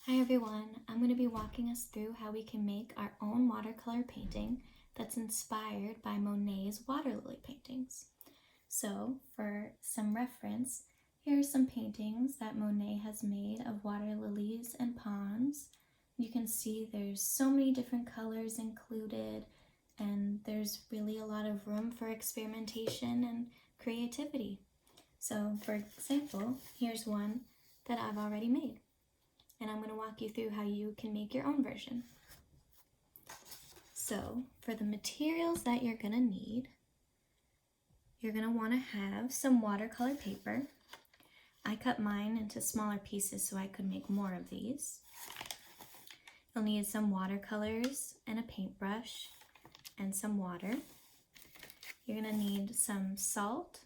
Hi everyone, I'm going to be walking us through how we can make our own watercolor painting that's inspired by Monet's water lily paintings. So for some reference, here are some paintings that Monet has made of water lilies and ponds. You can see there's so many different colors included, and there's really a lot of room for experimentation and creativity. So for example, here's one that I've already made, and I'm going to walk you through how you can make your own version. So for the materials that you're going to need, you're going to want to have some watercolor paper. I cut mine into smaller pieces so I could make more of these. You'll need some watercolors and a paintbrush and some water. You're going to need some salt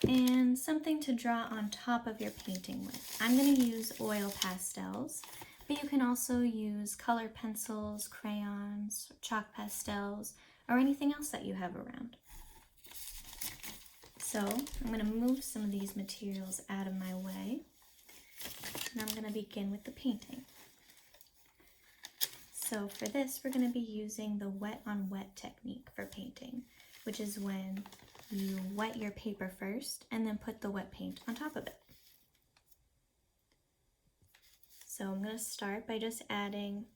and something to draw on top of your painting with. I'm going to use oil pastels, but you can also use color pencils, crayons, chalk pastels, or anything else that you have around. So I'm going to move some of these materials out of my way, and I'm going to begin with the painting. So for this, we're going to be using the wet on wet technique for painting, which is when you wet your paper first and then put the wet paint on top of it. So I'm going to start by just adding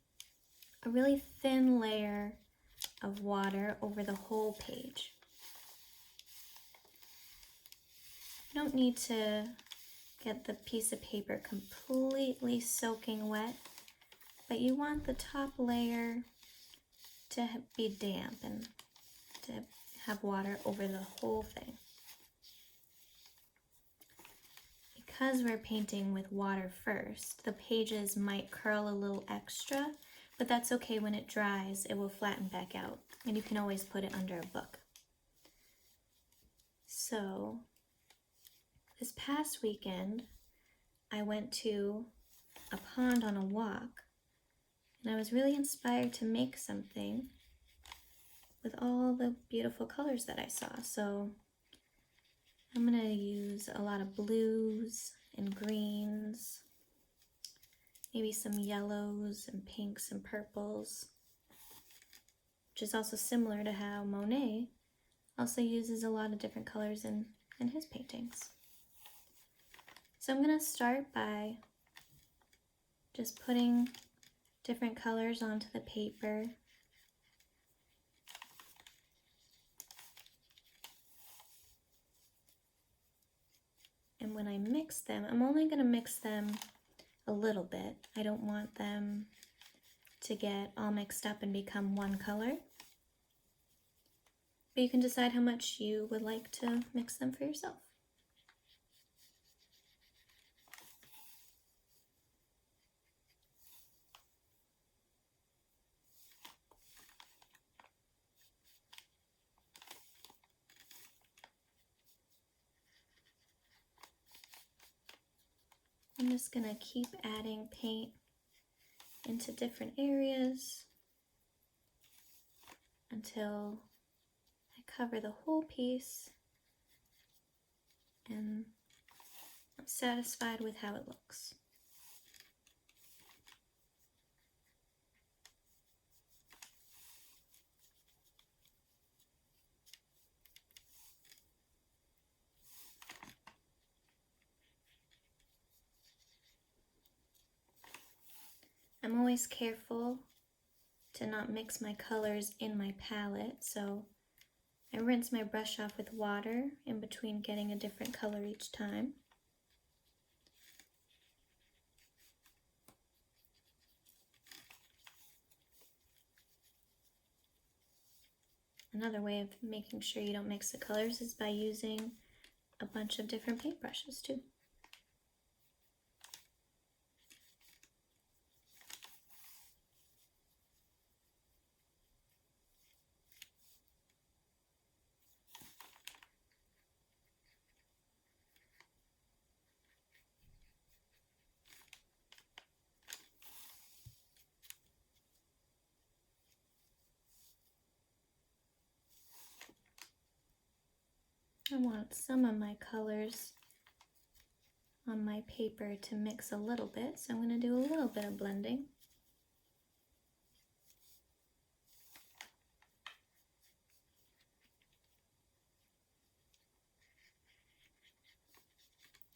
a really thin layer of water over the whole page. You don't need to get the piece of paper completely soaking wet, but you want the top layer to be damp and to have water over the whole thing. Because we're painting with water first, the pages might curl a little extra, but that's okay. When it dries, it will flatten back out, and you can always put it under a book. So this past weekend, I went to a pond on a walk, and I was really inspired to make something with all the beautiful colors that I saw. So I'm going to use a lot of blues and greens, maybe some yellows and pinks and purples, which is also similar to how Monet also uses a lot of different colors in his paintings. So I'm going to start by just putting different colors onto the paper. And when I mix them, I'm only going to mix them a little bit. I don't want them to get all mixed up and become one color. But you can decide how much you would like to mix them for yourself. I'm just going to keep adding paint into different areas until I cover the whole piece and I'm satisfied with how it looks. I'm always careful to not mix my colors in my palette, so I rinse my brush off with water in between getting a different color each time. Another way of making sure you don't mix the colors is by using a bunch of different paintbrushes too. I want some of my colors on my paper to mix a little bit, so I'm going to do a little bit of blending.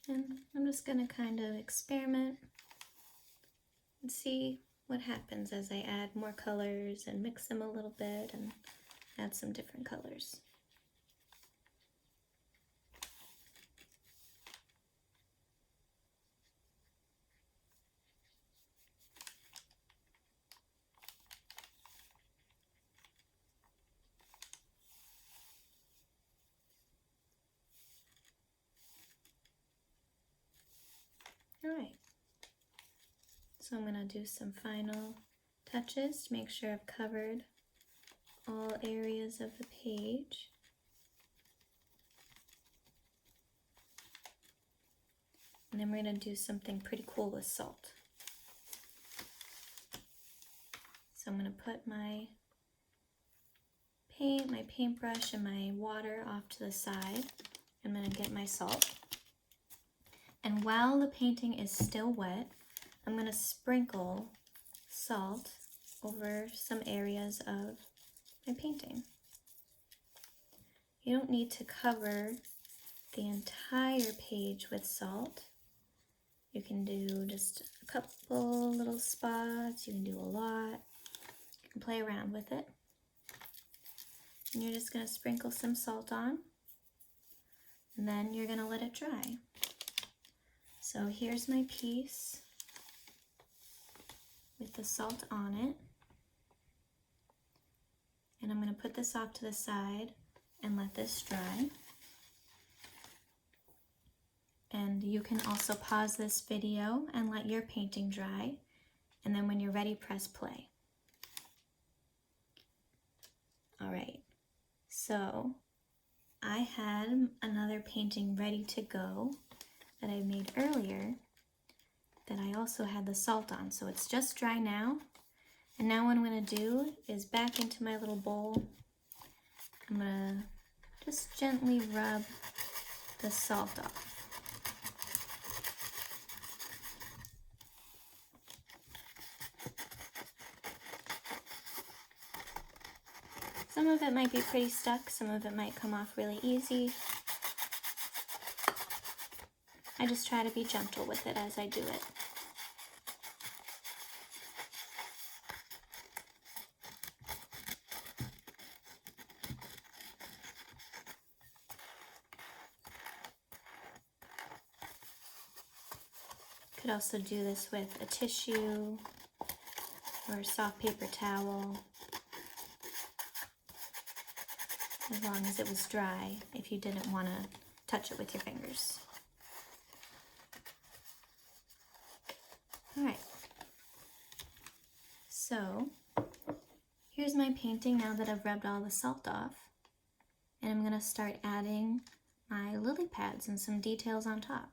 And I'm just going to kind of experiment and see what happens as I add more colors and mix them a little bit and add some different colors. All right, so I'm going to do some final touches to make sure I've covered all areas of the page. And then we're going to do something pretty cool with salt. So I'm going to put my paint, my paintbrush, and my water off to the side. I'm going to get my salt. And while the painting is still wet, I'm going to sprinkle salt over some areas of my painting. You don't need to cover the entire page with salt. You can do just a couple little spots, you can do a lot. You can play around with it. And you're just going to sprinkle some salt on, and then you're going to let it dry. So here's my piece with the salt on it. And I'm going to put this off to the side and let this dry. And you can also pause this video and let your painting dry. And then when you're ready, press play. All right, so I had another painting ready to go that I made earlier that I also had the salt on. So it's just dry now. And now what I'm going to do is back into my little bowl. I'm going to just gently rub the salt off. Some of it might be pretty stuck, some of it might come off really easy. I just try to be gentle with it as I do it. Could also do this with a tissue or a soft paper towel, as long as it was dry, if you didn't want to touch it with your fingers. All right, so here's my painting now that I've rubbed all the salt off, and I'm going to start adding my lily pads and some details on top.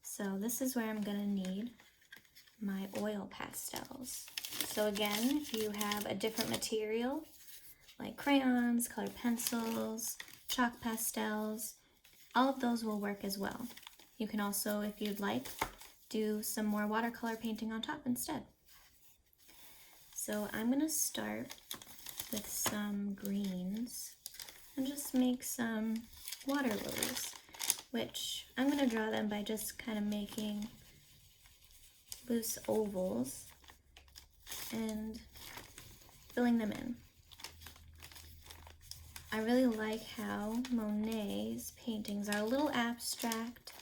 So this is where I'm going to need my oil pastels. So again, if you have a different material like crayons, colored pencils, chalk pastels, all of those will work as well. You can also, if you'd like, do some more watercolor painting on top instead. So I'm going to start with some greens and just make some water lilies, which I'm going to draw them by just kind of making loose ovals and filling them in. I really like how Monet's paintings are a little abstract,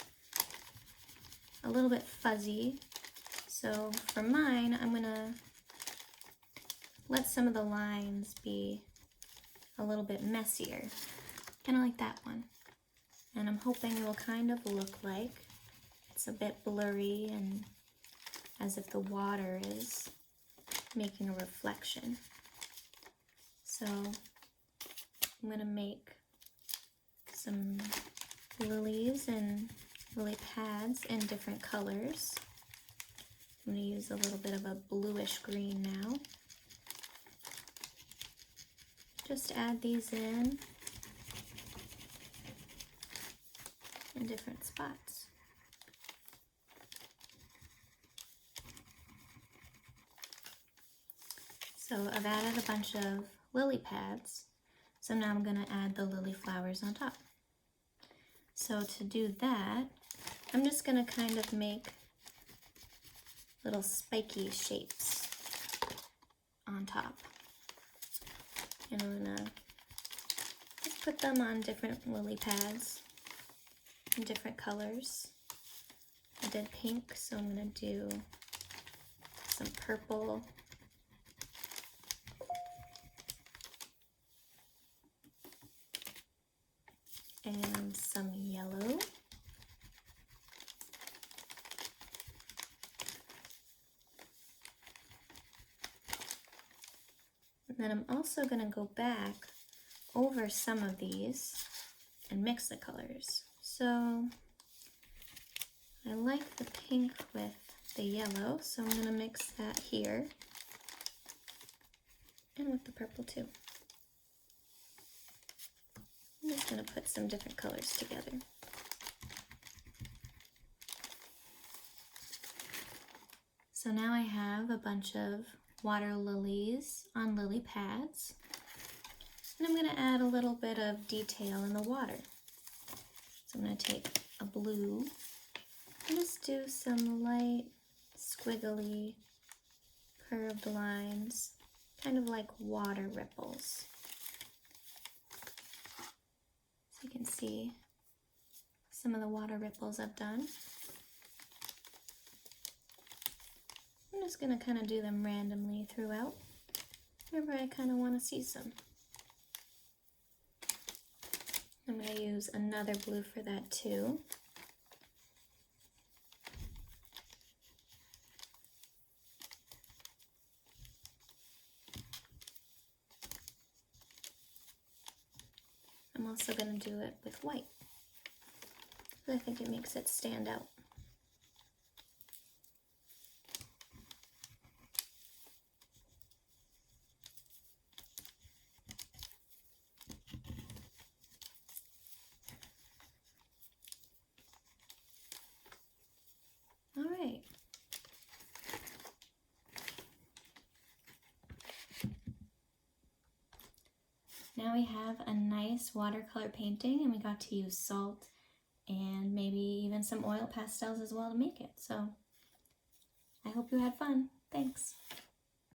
a little bit fuzzy. So for mine, I'm gonna let some of the lines be a little bit messier, kind of like that one. And I'm hoping it will kind of look like it's a bit blurry and as if the water is making a reflection. So I'm gonna make some lilies and lily pads in different colors. I'm going to use a little bit of a bluish green now. Just add these in different spots. So I've added a bunch of lily pads. So now I'm going to add the lily flowers on top. So to do that, I'm just going to kind of make little spiky shapes on top. And I'm going to just put them on different lily pads in different colors. I did pink, so I'm going to do some purple. And some yellow. And then I'm also going to go back over some of these and mix the colors. So I like the pink with the yellow, so I'm going to mix that here and with the purple too. I'm just going to put some different colors together. So now I have a bunch of water lilies on lily pads. And I'm going to add a little bit of detail in the water. So I'm going to take a blue and just do some light, squiggly, curved lines, kind of like water ripples. So you can see some of the water ripples I've done. I'm just going to kind of do them randomly throughout, wherever I kind of want to see some. I'm going to use another blue for that too. I'm also going to do it with white. I think it makes it stand out. All right. Now we have a nice watercolor painting, and we got to use salt and maybe even some oil pastels as well to make it. So I hope you had fun. Thanks.